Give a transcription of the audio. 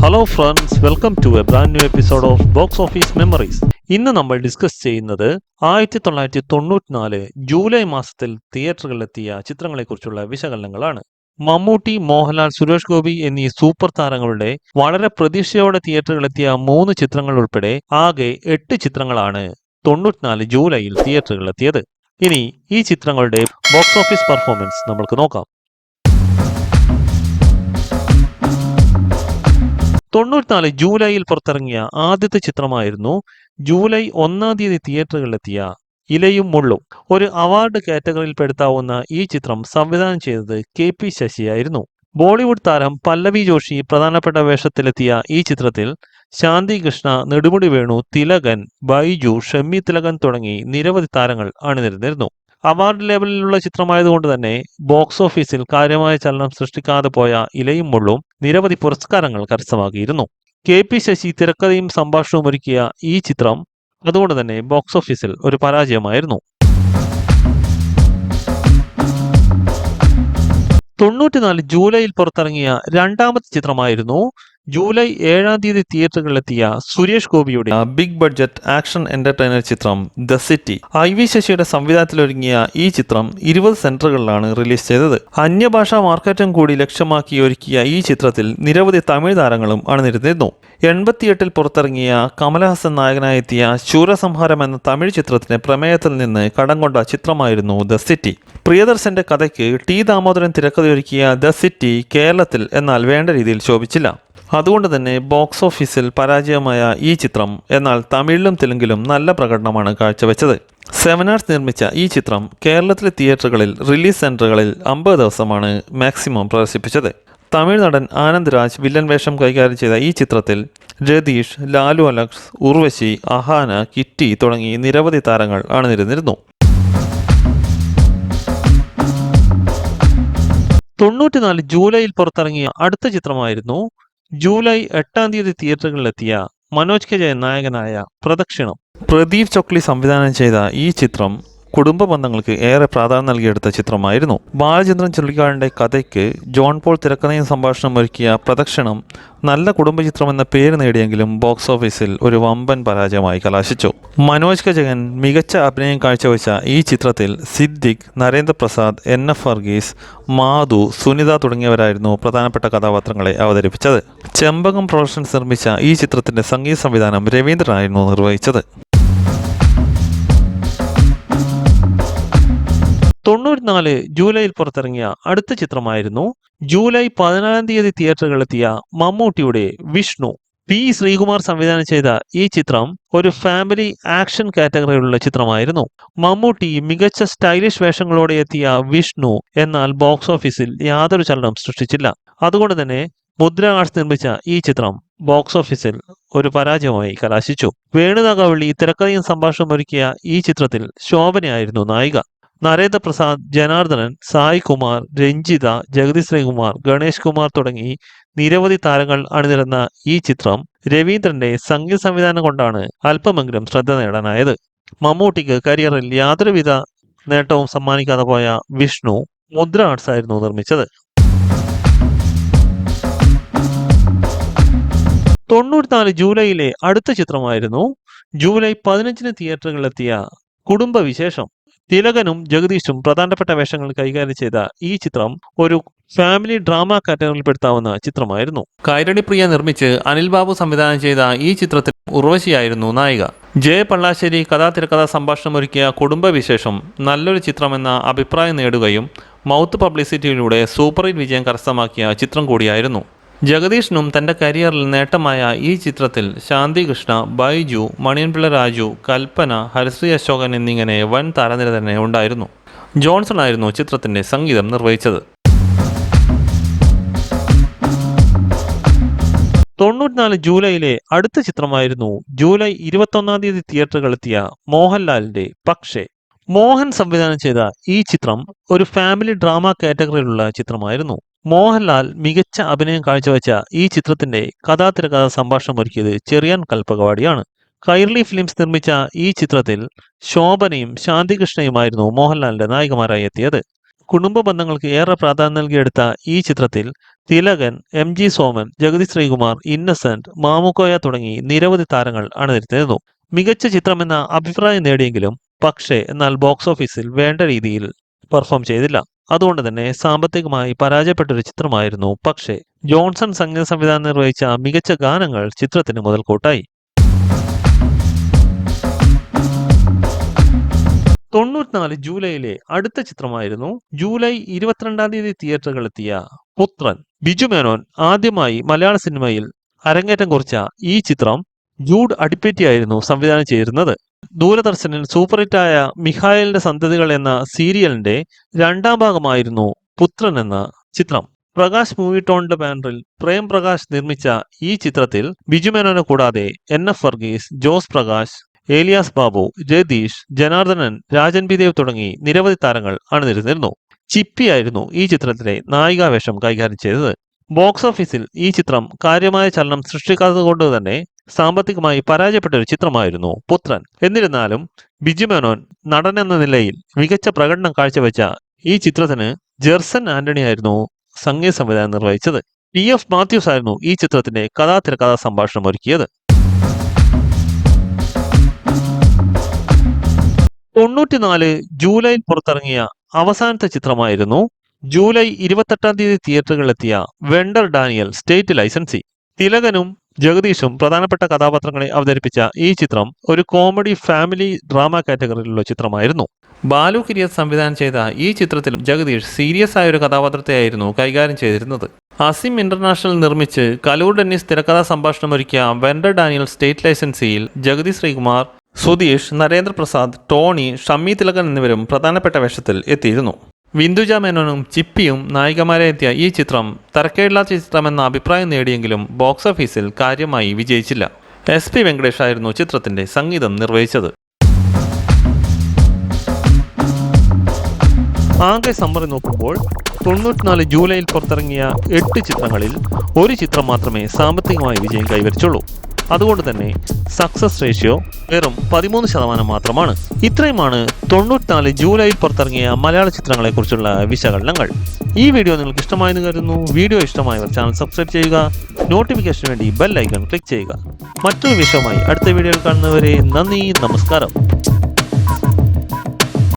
Hello friends, welcome to a brand new episode of box office memories. ഇന്ന് നമ്മൾ discuss ചെയ്യുന്നത് 1994 July മാസത്തിൽ തിയേറ്ററുകളിലെത്തിയ ചിത്രങ്ങളെക്കുറിച്ചുള്ള വിശകലനങ്ങളാണ്. മമ്മൂട്ടി, മോഹൻലാൽ, സുരേഷ് ഗോപി എന്നീ സൂപ്പർ താരങ്ങളുടെ വളരെ പ്രതീക്ഷയോടെ തിയേറ്ററുകളിലെത്തിയ 3 ചിത്രങ്ങൾ ഉൾപ്പെടെ ആകെ 8 ചിത്രങ്ങളാണ് 94 ജൂലൈയിൽ തിയേറ്ററുകളിലെത്തിയത്. ഇനി ഈ ചിത്രങ്ങളുടെ ബോക്സ് ഓഫീസ് പെർഫോമൻസ് നമുക്ക് നോക്കാം. 94 ജൂലൈയിൽ പുറത്തിറങ്ങിയ ആദ്യത്തെ ചിത്രമായിരുന്നു ജൂലൈ 1 തിയേറ്ററുകളിലെത്തിയ ഇലയും മുള്ളും. ഒരു അവാർഡ് കാറ്റഗറിയിൽ പെടുത്താവുന്ന ഈ ചിത്രം സംവിധാനം ചെയ്തത് KP ശശിയായിരുന്നു. ബോളിവുഡ് താരം പല്ലവി ജോഷി പ്രധാനപ്പെട്ട വേഷത്തിലെത്തിയ ഈ ചിത്രത്തിൽ ശാന്തി കൃഷ്ണ, നെടുമുടി വേണു, തിലകൻ, ബൈജു, ഷമ്മി തിലകൻ തുടങ്ങി നിരവധി താരങ്ങൾ അണിനിരന്നിരുന്നു. അവാർഡ് ലെവലിലുള്ള ചിത്രമായതുകൊണ്ട് തന്നെ ബോക്സ് ഓഫീസിൽ കാര്യമായ ചലനം സൃഷ്ടിക്കാതെ പോയ ഇലയും മുള്ളും നിരവധി പുരസ്കാരങ്ങൾ കരസ്ഥമാക്കിയിരുന്നു. KP ശശി തിരക്കഥയും സംഭാഷണവും ഒരുക്കിയ ഈ ചിത്രം അതുകൊണ്ട് തന്നെ ബോക്സ് ഓഫീസിൽ ഒരു പരാജയമായിരുന്നു. 94 ജൂലൈയിൽ പുറത്തിറങ്ങിയ രണ്ടാമത്തെ ചിത്രമായിരുന്നു ജൂലൈ 7 തിയേറ്ററുകളിലെത്തിയ സുരേഷ് ഗോപിയുടെ ബിഗ് ബഡ്ജറ്റ് ആക്ഷൻ എന്റർടൈനർ ചിത്രം ദ സിറ്റി. IV ശശിയുടെ സംവിധാനത്തിലൊരുങ്ങിയ ഈ ചിത്രം 20 സെന്ററുകളിലാണ് റിലീസ് ചെയ്തത്. അന്യഭാഷാ മാർക്കറ്റും കൂടി ലക്ഷ്യമാക്കി ഒരുക്കിയ ഈ ചിത്രത്തിൽ നിരവധി തമിഴ് താരങ്ങളും അണിനിരന്നിരുന്നു. 88 പുറത്തിറങ്ങിയ കമലഹാസൻ നായകനായി എത്തിയ ശൂരസംഹാരം എന്ന തമിഴ് ചിത്രത്തിന്റെ പ്രമേയത്തിൽ നിന്ന് കടം കൊണ്ട ചിത്രമായിരുന്നു ദ സിറ്റി. പ്രിയദർശന്റെ കഥയ്ക്ക് T ദാമോദരൻ തിരക്കഥയൊരുക്കിയ ദ സിറ്റി കേരളത്തിൽ എന്നാൽ വേണ്ട രീതിയിൽ ശോഭിച്ചില്ല. അതുകൊണ്ട് തന്നെ ബോക്സ് ഓഫീസിൽ പരാജയമായ ഈ ചിത്രം എന്നാൽ തമിഴിലും തെലുങ്കിലും നല്ല പ്രകടനമാണ് കാഴ്ചവെച്ചത്. 7 Arts നിർമ്മിച്ച ഈ ചിത്രം കേരളത്തിലെ തിയേറ്ററുകളിൽ റിലീസ് സെന്ററുകളിൽ 50 ദിവസമാണ് മാക്സിമം പ്രദർശിപ്പിച്ചത്. തമിഴ് നടൻ ആനന്ദ് രാജ് വില്ലൻ വേഷം കൈകാര്യം ചെയ്ത ഈ ചിത്രത്തിൽ രതീഷ്, ലാലു അലക്സ്, ഉർവശി, അഹാന, കിറ്റി തുടങ്ങി നിരവധി താരങ്ങൾ അണിനിരന്നിരുന്നു. 94 ജൂലൈയിൽ പുറത്തിറങ്ങിയ അടുത്ത ചിത്രമായിരുന്നു ജൂലൈ 8 തിയേറ്ററുകളിലെത്തിയ മനോജ് കെ ജയൻ നായകനായ പ്രദക്ഷിണം. പ്രദീപ് ചൊക്ലി സംവിധാനം ചെയ്ത ഈ ചിത്രം കുടുംബ ബന്ധങ്ങൾക്ക് ഏറെ പ്രാധാന്യം നൽകിയെടുത്ത ചിത്രമായിരുന്നു. ബാലചന്ദ്രൻ ചുള്ളിക്കാടിന്റെ കഥയ്ക്ക് ജോൺ പോൾ തിരക്കഥയും സംഭാഷണം ഒരുക്കിയ പ്രദക്ഷിണം നല്ല കുടുംബചിത്രം എന്ന പേര് നേടിയെങ്കിലും ബോക്സ് ഓഫീസിൽ ഒരു വമ്പൻ പരാജയമായി കലാശിച്ചു. മനോജ് കെ ജയൻ മികച്ച അഭിനയം കാഴ്ചവെച്ച ഈ ചിത്രത്തിൽ സിദ്ദിഖ്, നരേന്ദ്രപ്രസാദ്, NF വർഗീസ്, മാധു, സുനിത തുടങ്ങിയവരായിരുന്നു പ്രധാനപ്പെട്ട കഥാപാത്രങ്ങളെ അവതരിപ്പിച്ചത്. ചെമ്പകം പ്രൊഡക്ഷൻസ് നിർമ്മിച്ച ഈ ചിത്രത്തിന്റെ സംഗീത സംവിധാനം രവീന്ദ്രനായിരുന്നു നിർവഹിച്ചത്. 94 ജൂലൈയിൽ പുറത്തിറങ്ങിയ അടുത്ത ചിത്രമായിരുന്നു ജൂലൈ 14 തിയേറ്ററുകളിലെത്തിയ മമ്മൂട്ടിയുടെ വിഷ്ണു. P ശ്രീകുമാർ സംവിധാനം ചെയ്ത ഈ ചിത്രം ഒരു ഫാമിലി ആക്ഷൻ കാറ്റഗറിയിലുള്ള ചിത്രമായിരുന്നു. മമ്മൂട്ടി മികച്ച സ്റ്റൈലിഷ് വേഷങ്ങളോടെ എത്തിയ വിഷ്ണു എന്നാൽ ബോക്സ് ഓഫീസിൽ യാതൊരു ചലനം സൃഷ്ടിച്ചില്ല. അതുകൊണ്ട് തന്നെ മുദ്ര ആർട്സ് നിർമ്മിച്ച ഈ ചിത്രം ബോക്സ് ഓഫീസിൽ ഒരു പരാജയമായി കലാശിച്ചു. വേണുനാഗവള്ളി തിരക്കഥയും സംഭാഷണം ഒരുക്കിയ ഈ ചിത്രത്തിൽ ശോഭനയായിരുന്നു നായിക. നരേന്ദ്രപ്രസാദ്, ജനാർദ്ദനൻ, സായ് കുമാർ, രഞ്ജിത, ജഗതി ശ്രീകുമാർ, ഗണേഷ് കുമാർ തുടങ്ങി നിരവധി താരങ്ങൾ അണിനിരന്ന ഈ ചിത്രം രവീന്ദ്രന്റെ സംഗീത സംവിധാനം കൊണ്ടാണ് അല്പമെങ്കിലും ശ്രദ്ധ നേടാനായത്. മമ്മൂട്ടിക്ക് കരിയറിൽ യാതൊരുവിധ നേട്ടവും സമ്മാനിക്കാതെ പോയ വിഷ്ണു മുദ്ര ആർട്സ് ആയിരുന്നു നിർമ്മിച്ചത്. 94 ജൂലൈയിലെ അടുത്ത ചിത്രമായിരുന്നു ജൂലൈ 15 തിയേറ്ററുകളിലെത്തിയ കുടുംബവിശേഷം. തിലകനും ജഗദീഷും പ്രധാനപ്പെട്ട വേഷങ്ങൾ കൈകാര്യം ചെയ്ത ഈ ചിത്രം ഒരു ഫാമിലി ഡ്രാമ കാറ്റഗറിയിൽ പെടുത്താവുന്ന ചിത്രമായിരുന്നു. കൈരളി പ്രിയ നിർമ്മിച്ച് അനിൽ ബാബു സംവിധാനം ചെയ്ത ഈ ചിത്രത്തിൽ ഉർവശിയായിരുന്നു നായിക. പള്ളാശ്ശേരി തിരക്കഥാ സംഭാഷണം ഒരുക്കിയ കുടുംബവിശേഷം നല്ലൊരു ചിത്രമെന്ന അഭിപ്രായം നേടുകയും മൗത്ത് പബ്ലിസിറ്റിയിലൂടെ സൂപ്പർ ഹിറ്റ് വിജയം കരസ്ഥമാക്കിയ ചിത്രം കൂടിയായിരുന്നു. ജഗദീഷിനും തൻ്റെ കരിയറിൽ നേട്ടമായ ഈ ചിത്രത്തിൽ ശാന്തി കൃഷ്ണ, ബൈജു, മണിയൻപിള്ള രാജു, കൽപ്പന, ഹരിശ്രീ അശോകൻ എന്നിങ്ങനെ വൻ താരനിര തന്നെ ഉണ്ടായിരുന്നു. ജോൺസൺ ആയിരുന്നു ചിത്രത്തിൻ്റെ സംഗീതം നിർവഹിച്ചത്. 94 ജൂലൈയിലെ അടുത്ത ചിത്രമായിരുന്നു ജൂലൈ 21 തിയേറ്ററുകളിലെത്തിയ മോഹൻലാലിന്റെ പക്ഷേ. മോഹൻ സംവിധാനം ചെയ്ത ഈ ചിത്രം ഒരു ഫാമിലി ഡ്രാമ കാറ്റഗറിയിലുള്ള ചിത്രമായിരുന്നു. മോഹൻലാൽ മികച്ച അഭിനയം കാഴ്ചവെച്ച ഈ ചിത്രത്തിന്റെ തിരക്കഥ സംഭാഷണം ഒരുക്കിയത് ചെറിയാൻ കൽപ്പകവാടിയാണ്. കൈർലി ഫിലിംസ് നിർമ്മിച്ച ഈ ചിത്രത്തിൽ ശോഭനയും ശാന്തികൃഷ്ണയുമായിരുന്നു മോഹൻലാലിന്റെ നായികമാരായി എത്തിയത്. കുടുംബ ബന്ധങ്ങൾക്ക് ഏറെ പ്രാധാന്യം നൽകിയെടുത്ത ഈ ചിത്രത്തിൽ തിലകൻ, MG സോമൻ, ജഗതി ശ്രീകുമാർ, ഇന്നസെന്റ്, മാമുക്കോയ തുടങ്ങി നിരവധി താരങ്ങൾ അണിനിരത്തിയിരുന്നു. മികച്ച ചിത്രമെന്ന അഭിപ്രായം നേടിയെങ്കിലും എന്നാൽ ബോക്സ് ഓഫീസിൽ വേണ്ട രീതിയിൽ പെർഫോം ചെയ്തില്ല. അതുകൊണ്ട് തന്നെ സാമ്പത്തികമായി പരാജയപ്പെട്ടൊരു ചിത്രമായിരുന്നു. ജോൺസൺ സംഗീത സംവിധാനം നിർവഹിച്ച മികച്ച ഗാനങ്ങൾ ചിത്രത്തിന് മുതൽക്കൂട്ടായി. 94 ജൂലൈയിലെ അടുത്ത ചിത്രമായിരുന്നു ജൂലൈ 22 തിയേറ്ററുകളിലെത്തിയ പുത്രൻ. ബിജു മേനോൻ ആദ്യമായി മലയാള സിനിമയിൽ അരങ്ങേറ്റം കുറിച്ച ഈ ചിത്രം ജൂഡ് അടിപ്പേറ്റിയായിരുന്നു സംവിധാനം ചെയ്തിരുന്നത്. ദൂരദർശനിൽ സൂപ്പർ ഹിറ്റായ മിഖായലിന്റെ സന്തതികൾ എന്ന സീരിയലിന്റെ രണ്ടാം ഭാഗമായിരുന്നു പുത്രൻ എന്ന ചിത്രം. പ്രകാശ് മൂവി ടോണിന്റെ ബാനറിൽ പ്രേം പ്രകാശ് നിർമ്മിച്ച ഈ ചിത്രത്തിൽ ബിജു മേനോനെ കൂടാതെ NF വർഗീസ്, ജോസ് പ്രകാശ്, ഏലിയാസ് ബാബു, രതീഷ്, ജനാർദ്ദനൻ, രാജൻ ബി ദേവ് തുടങ്ങി നിരവധി താരങ്ങൾ അണിനിരന്നിരുന്നു. ചിപ്പിയായിരുന്നു ഈ ചിത്രത്തിലെ നായികാവേഷം കൈകാര്യം ചെയ്തത്. ബോക്സ് ഓഫീസിൽ ഈ ചിത്രം കാര്യമായ ചലനം സൃഷ്ടിക്കാത്തതുകൊണ്ട് തന്നെ സാമ്പത്തികമായി പരാജയപ്പെട്ട ഒരു ചിത്രമായിരുന്നു പുത്രൻ. എന്നിരുന്നാലും ബിജു മേനോൻ നടൻ എന്ന നിലയിൽ മികച്ച പ്രകടനം കാഴ്ചവെച്ച ഈ ചിത്രത്തിന് ജെർസൺ ആന്റണി ആയിരുന്നു സംഗീത സംവിധാനം നിർവഹിച്ചത്. TF മാത്യൂസ് ആയിരുന്നു ഈ ചിത്രത്തിന്റെ തിരക്കഥാ സംഭാഷണം ഒരുക്കിയത്. 94 ജൂലൈയിൽ പുറത്തിറങ്ങിയ അവസാനത്തെ ചിത്രമായിരുന്നു ജൂലൈ 28 തിയേറ്ററുകളിലെത്തിയ വെണ്ടർ ഡാനിയൽ സ്റ്റേറ്റ് ലൈസൻസി. തിലകനും ജഗദീഷും പ്രധാനപ്പെട്ട കഥാപാത്രങ്ങളെ അവതരിപ്പിച്ച ഈ ചിത്രം ഒരു കോമഡി ഫാമിലി ഡ്രാമ കാറ്റഗറിയിലുള്ള ചിത്രമായിരുന്നു. ബാലു കിരിയത്ത് സംവിധാനം ചെയ്ത ഈ ചിത്രത്തിൽ ജഗദീഷ് സീരിയസ് ആയ ഒരു കഥാപാത്രത്തെയായിരുന്നു കൈകാര്യം ചെയ്തിരുന്നത്. അസിം ഇന്റർനാഷണൽ നിർമ്മിച്ച് കലൂർ ഡെന്നിസ് തിരക്കഥാ സംഭാഷണം ഒരുക്കിയ വെണ്ടർ ഡാനിയൽ സ്റ്റേറ്റ് ലൈസൻസിയിൽ ജഗതി ശ്രീകുമാർ, സുധീഷ്, നരേന്ദ്രപ്രസാദ്, ടോണി, ഷമ്മി തിലകൻ എന്നിവരും പ്രധാനപ്പെട്ട വേഷത്തിൽ എത്തിയിരുന്നു. വിന്ദുജ മേനോനും ചിപ്പിയും നായികമാരെ എത്തിയ ഈ ചിത്രം തരക്കേടില്ലാത്ത ചിത്രമെന്ന അഭിപ്രായം നേടിയെങ്കിലും ബോക്സ് ഓഫീസിൽ കാര്യമായി വിജയിച്ചില്ല. SP വെങ്കടേഷ് ആയിരുന്നു ചിത്രത്തിന്റെ സംഗീതം നിർവഹിച്ചത്. ആകെ സമ്മറി നോക്കുമ്പോൾ 94 ജൂലൈയിൽ പുറത്തിറങ്ങിയ 8 ചിത്രങ്ങളിൽ ഒരു ചിത്രം മാത്രമേ സാമ്പത്തികമായി വിജയം കൈവരിച്ചുള്ളൂ. അതുകൊണ്ട് തന്നെ സക്സസ് റേഷ്യോ വെറും 13% മാത്രമാണ്. ഇത്രയുമാണ് 94 ജൂലൈയിൽ പുറത്തിറങ്ങിയ മലയാള ചിത്രങ്ങളെക്കുറിച്ചുള്ള വിശകലനങ്ങൾ. ഈ വീഡിയോ നിങ്ങൾക്ക് ഇഷ്ടമായെന്ന് കരുതുന്നു. വീഡിയോ ഇഷ്ടമായവർ ചാനൽ സബ്സ്ക്രൈബ് ചെയ്യുക. നോട്ടിഫിക്കേഷന് വേണ്ടി ബെൽ ഐക്കൺ ക്ലിക്ക് ചെയ്യുക. മറ്റൊരു വിഷയമായി അടുത്ത വീഡിയോയിൽ കാണുന്നവരെ നന്ദി, നമസ്കാരം.